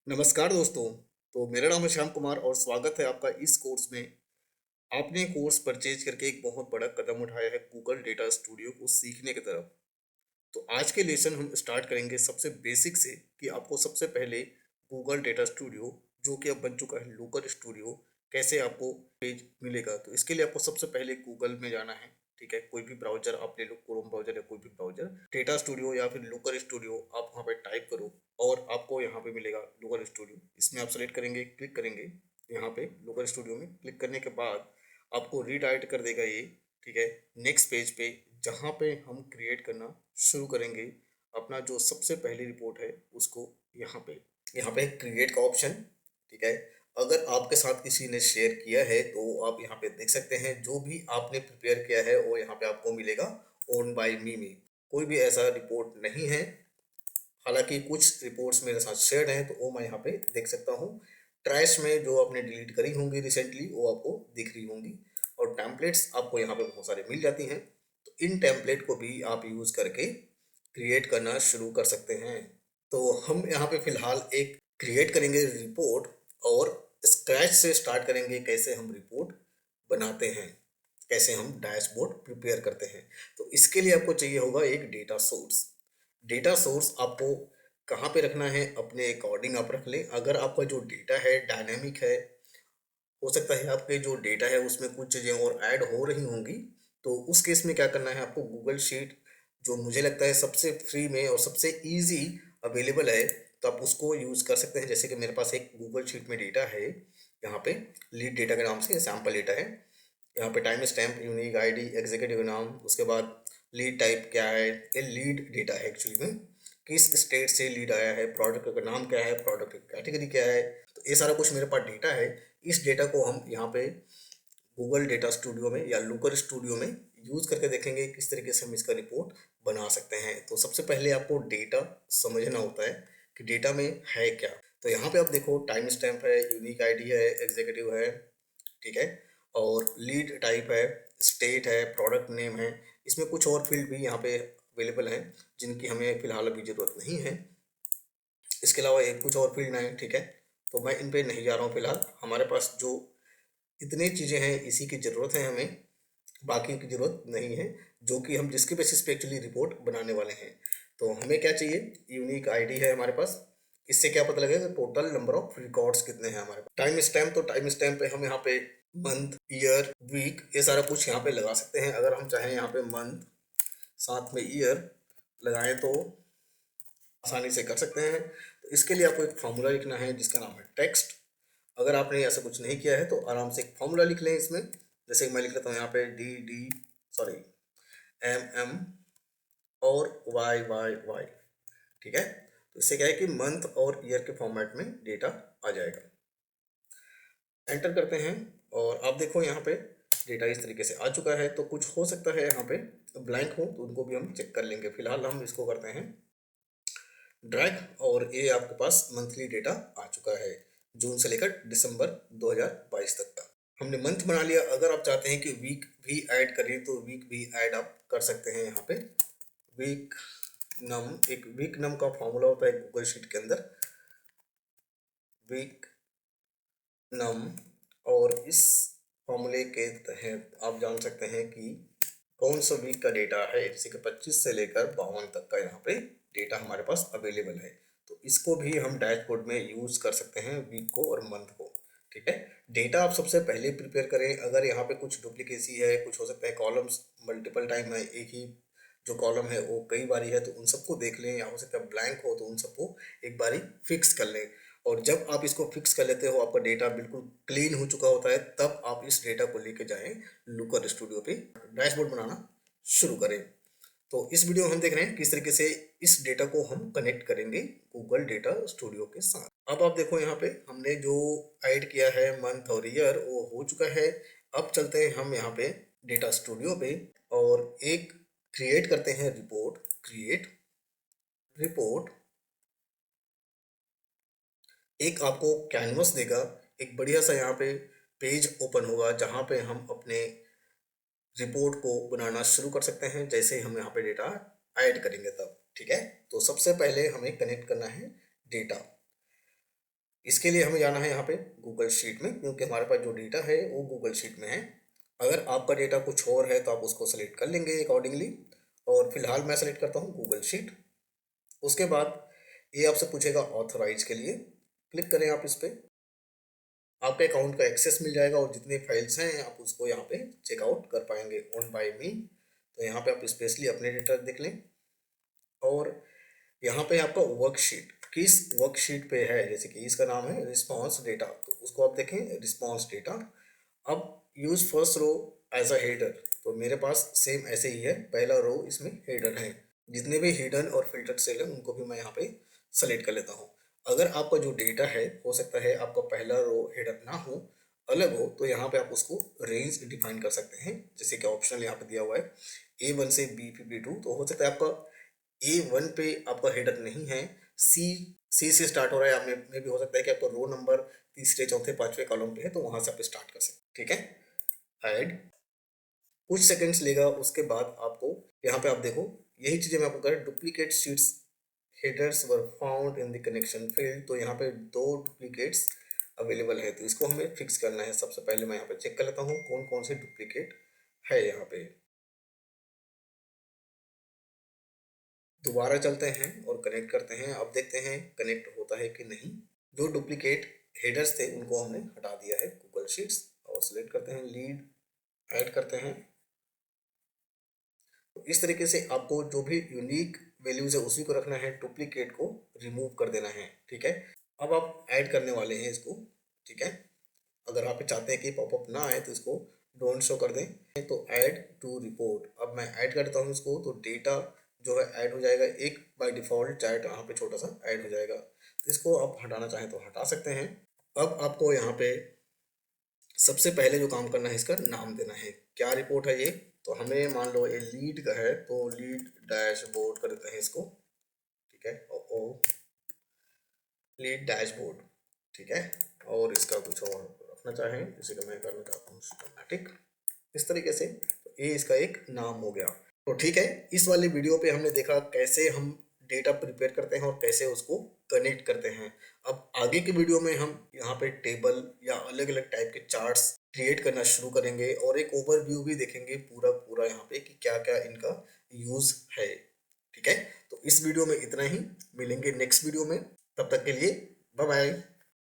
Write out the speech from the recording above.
नमस्कार दोस्तों। तो मेरा नाम है श्याम कुमार और स्वागत है आपका इस कोर्स में। आपने कोर्स परचेज करके एक बहुत बड़ा कदम उठाया है गूगल डेटा स्टूडियो को सीखने की तरफ। तो आज के लेसन हम स्टार्ट करेंगे सबसे बेसिक से कि आपको सबसे पहले गूगल डेटा स्टूडियो, जो कि अब बन चुका है लूकर स्टूडियो, कैसे आपको पेज मिलेगा। तो इसके लिए आपको सबसे पहले गूगल में जाना है। ठीक है, कोई भी ब्राउजर आप ले लो, क्रोम ब्राउजर या कोई भी ब्राउजर, डेटा स्टूडियो या फिर लूकर स्टूडियो आप वहाँ पे टाइप करो और आपको यहाँ पे मिलेगा लूकर स्टूडियो। इसमें आप सेलेक्ट करेंगे, क्लिक करेंगे यहाँ पे लूकर स्टूडियो में। क्लिक करने के बाद आपको रीडायरेक्ट कर देगा ये। ठीक है, नेक्स्ट पेज पे जहाँ पे हम क्रिएट करना शुरू करेंगे अपना जो सबसे पहली रिपोर्ट है उसको। यहाँ पे क्रिएट का ऑप्शन। ठीक है, अगर आपके साथ किसी ने शेयर किया है तो आप यहाँ पे देख सकते हैं जो भी आपने प्रिपेयर किया है वो यहाँ पे आपको मिलेगा ओन बाय मी में। कोई भी ऐसा रिपोर्ट नहीं है, हालांकि कुछ रिपोर्ट्स मेरे साथ शेयर हैं तो वो मैं यहाँ पे देख सकता हूँ। ट्रैश में जो आपने डिलीट करी होंगी रिसेंटली वो आपको दिख रही होंगी, और टेम्पलेट्स आपको यहाँ पे बहुत सारे मिल जाती हैं। तो इन टेम्पलेट को भी आप यूज़ करके क्रिएट करना शुरू कर सकते हैं। तो हम यहाँ पे फिलहाल एक क्रिएट करेंगे रिपोर्ट और स्क्रैच से स्टार्ट करेंगे कैसे हम रिपोर्ट बनाते हैं, कैसे हम डैशबोर्ड प्रिपेयर करते हैं। तो इसके लिए आपको चाहिए होगा एक डेटा सोर्स। डेटा सोर्स आपको कहाँ पे रखना है अपने अकॉर्डिंग आप रख लें। अगर आपका जो डेटा है डायनेमिक है, हो सकता है आपके जो डेटा है उसमें कुछ चीज़ें और ऐड हो रही होंगी, तो उस केस में क्या करना है आपको गूगल शीट, जो मुझे लगता है सबसे फ्री में और सबसे इजी अवेलेबल है, तो आप उसको यूज़ कर सकते हैं। जैसे कि मेरे पास एक गूगल शीट में डेटा है, यहाँ पे लीड डेटा के नाम से सैम्पल डेटा है। यहाँ पे time stamp, unique ID, executive नाम, उसके बाद लीड टाइप क्या है, ये लीड डेटा है एक्चुअली में, किस स्टेट से लीड आया है, प्रोडक्ट का नाम क्या है, प्रोडक्ट की कैटेगरी क्या है। तो ये सारा कुछ मेरे पास डेटा है। इस डेटा को हम यहाँ पे गूगल डेटा स्टूडियो में या लूकर स्टूडियो में यूज़ करके देखेंगे किस तरीके से हम इसका रिपोर्ट बना सकते हैं। तो सबसे पहले आपको डेटा समझना होता है कि डेटा में है क्या। तो यहाँ पे आप देखो टाइम स्टैम्प है, यूनिक आईडी है, एग्जीक्यूटिव है, ठीक है, और लीड टाइप है, स्टेट है, प्रोडक्ट नेम है। इसमें कुछ और फील्ड भी यहाँ पे अवेलेबल हैं जिनकी हमें फ़िलहाल अभी ज़रूरत नहीं है। इसके अलावा एक कुछ और फील्ड हैं, ठीक है, तो मैं इन पे नहीं जा रहा हूँ फ़िलहाल। हमारे पास जो इतनी चीज़ें हैं इसी की ज़रूरत है हमें, बाकी की ज़रूरत नहीं है, जो कि हम जिसके बेसिस पे एक्चुअली रिपोर्ट बनाने वाले हैं। तो हमें क्या चाहिए, यूनिक आईडी है हमारे पास। इससे क्या पता लगेगा टोटल नंबर ऑफ रिकॉर्ड्स कितने हैं हमारे पास। टाइम स्टैम्प, तो टाइम स्टैम्प पे हम यहाँ पे मंथ, ईयर, वीक, ये सारा कुछ यहाँ पे लगा सकते हैं। अगर हम चाहें यहाँ पे मंथ साथ में ईयर लगाएं तो आसानी से कर सकते हैं। तो इसके लिए आपको एक फॉर्मूला लिखना है जिसका नाम है टेक्स्ट। अगर आपने ऐसा कुछ नहीं किया है तो आराम से एक फॉर्मूला लिख लें इसमें। जैसे कि मैं लिख लेता हूँ यहाँ पे D D sorry M M और वाई वाई वाई। ठीक है, तो इससे क्या है कि मंथ और ईयर के फॉर्मेट में डेटा आ जाएगा। एंटर करते हैं और आप देखो यहाँ पे डेटा इस तरीके से आ चुका है। तो कुछ हो सकता है यहाँ पे ब्लैंक हो तो उनको भी हम चेक कर लेंगे। फिलहाल हम इसको करते हैं ड्रैग, और ये आपके पास मंथली डेटा आ चुका है जून से लेकर दिसंबर 2022 तक का। हमने मंथ बना लिया। अगर आप चाहते हैं कि वीक भी ऐड करें तो वीक भी ऐड आप कर सकते हैं। यहाँ पे वीक नम, एक वीक नम का फॉर्मूला होता है गूगल शीट के अंदर, वीक नम, और इस फॉर्मूले के तहत आप जान सकते हैं कि कौन सा वीक का डेटा है। जैसे कि 25 से लेकर 52 तक का यहाँ पे डेटा हमारे पास अवेलेबल है। तो इसको भी हम डैशबोर्ड में यूज़ कर सकते हैं, वीक को और मंथ को। ठीक है, डेटा आप सबसे पहले प्रिपेयर करें। अगर यहाँ पे कुछ डुप्लीकेसी है, कुछ हो सकता है कॉलम्स मल्टीपल टाइम है, एक ही जो कॉलम है वो कई बारी है, तो उन सबको देख लें। या हो सकता है ब्लैंक हो तो उन सबको एक बारी फिक्स कर लें। और जब आप इसको फिक्स कर लेते हो, आपका डेटा बिल्कुल क्लीन हो चुका होता है, तब आप इस डेटा को लेके जाएं लूकर स्टूडियो पे, डैशबोर्ड बनाना शुरू करें। तो इस वीडियो में हम देख रहे हैं किस तरीके से इस डेटा को हम कनेक्ट करेंगे गूगल डेटा स्टूडियो के साथ। अब आप देखो यहाँ पे हमने जो ऐड किया है मंथ और ईयर वो हो चुका है। अब चलते हैं हम यहाँ पे डेटा स्टूडियो पे और एक क्रिएट करते हैं रिपोर्ट। क्रिएट रिपोर्ट एक आपको कैनवस देगा, एक बढ़िया सा यहाँ पे पेज ओपन होगा जहाँ पे हम अपने रिपोर्ट को बनाना शुरू कर सकते हैं जैसे ही हम यहाँ पे डेटा ऐड करेंगे तब। ठीक है, तो सबसे पहले हमें कनेक्ट करना है डेटा। इसके लिए हमें जाना है यहाँ पे गूगल शीट में, क्योंकि हमारे पास जो डेटा है वो गूगल शीट में है। अगर आपका डेटा कुछ और है तो आप उसको सेलेक्ट कर लेंगे अकॉर्डिंगली, और फिलहाल मैं सेलेक्ट करता हूँ गूगल शीट। उसके बाद ये आपसे पूछेगा ऑथराइज के लिए, क्लिक करें आप इस पर। आपके अकाउंट का एक्सेस मिल जाएगा और जितने फाइल्स हैं आप उसको यहाँ पे चेकआउट कर पाएंगे ऑन बाय मी। तो यहाँ पे आप स्पेशली अपने डेटा देख लें, और यहाँ पे आपका वर्कशीट किस वर्कशीट पे है, जैसे कि इसका नाम है रिस्पॉन्स डेटा, तो उसको आप देखें रिस्पॉन्स डेटा। अब use first row as a header, तो मेरे पास सेम ऐसे ही है, पहला रो इसमें हेडर है। जितने भी हिडन और फिल्टर्ड सेल हैं उनको भी मैं यहाँ पे सेलेक्ट कर लेता हूँ। अगर आपका जो डेटा है, हो सकता है आपका पहला रो हेडर ना हो, अलग हो, तो यहाँ पे आप उसको रेंज डिफाइन कर सकते हैं, जैसे कि ऑप्शनल यहाँ पे दिया हुआ है A1 से B52। तो हो सकता है आपका A1 पे आपका हेडर नहीं है, सी सी से स्टार्ट हो रहा है, आप में भी हो सकता है कि आपका रो नंबर तीसरे चौथे पांचवें कॉलम पे है, तो वहां से आप स्टार्ट कर सकते हैं। ठीक है, ऐड कुछ सेकंड्स लेगा। उसके बाद आपको यहाँ पे आप देखो, यही चीजें मैं आपको कह duplicate sheets headers were found in the connection field, तो यहाँ पे दो डुप्लीकेट्स अवेलेबल है, तो इसको हमें फिक्स करना है। सबसे पहले मैं यहाँ पे चेक कर लेता हूँ कौन कौन से डुप्लीकेट है यहाँ पे। दोबारा चलते हैं और कनेक्ट करते हैं, अब देखते हैं कनेक्ट होता है कि नहीं। जो डुप्लीकेट हेडर्स थे उनको हमने हटा दिया है गूगल शीट्स, और सिलेक्ट करते हैं लीड, ऐड करते हैं। तो इस तरीके से आपको जो भी यूनिक वैल्यूज है उसी को रखना है, डुप्लीकेट को रिमूव कर देना है। ठीक है, अब आप ऐड करने वाले हैं इसको। ठीक है, अगर आप चाहते हैं कि पॉपअप ना आए तो इसको डोंट शो कर दें। तो ऐड टू रिपोर्ट, अब मैं ऐड करता हूँ इसको, तो डेटा जो है ऐड हो जाएगा, एक बाय डिफॉल्ट चार्ट यहाँ पे छोटा सा ऐड हो जाएगा। तो इसको आप हटाना चाहें तो हटा सकते हैं। अब आपको यहाँ पे सबसे पहले जो काम करना है, इसका नाम देना है। क्या रिपोर्ट है ये, तो हमें मान लो ये लीड का है, तो लीड डैशबोर्ड कर देते हैं इसको। ठीक है, ओ लीड डैशबोर्ड। ठीक है, और इसका कुछ और रखना चाहें, जैसे कि मैं करना चाहता हूँ सिस्टमैटिक, इस तरीके से। तो ये इसका एक नाम हो गया। तो ठीक है, इस वाले वीडियो पे हमने देखा कैसे हम डेटा प्रिपेयर करते हैं और कैसे उसको कनेक्ट करते हैं। अब आगे के वीडियो में हम यहाँ पे टेबल या अलग अलग टाइप के चार्ट्स क्रिएट करना शुरू करेंगे, और एक ओवरव्यू भी देखेंगे पूरा पूरा यहाँ पे कि क्या क्या इनका यूज है। ठीक है, तो इस वीडियो में इतना ही, मिलेंगे नेक्स्ट वीडियो में, तब तक के लिए बाय बाय।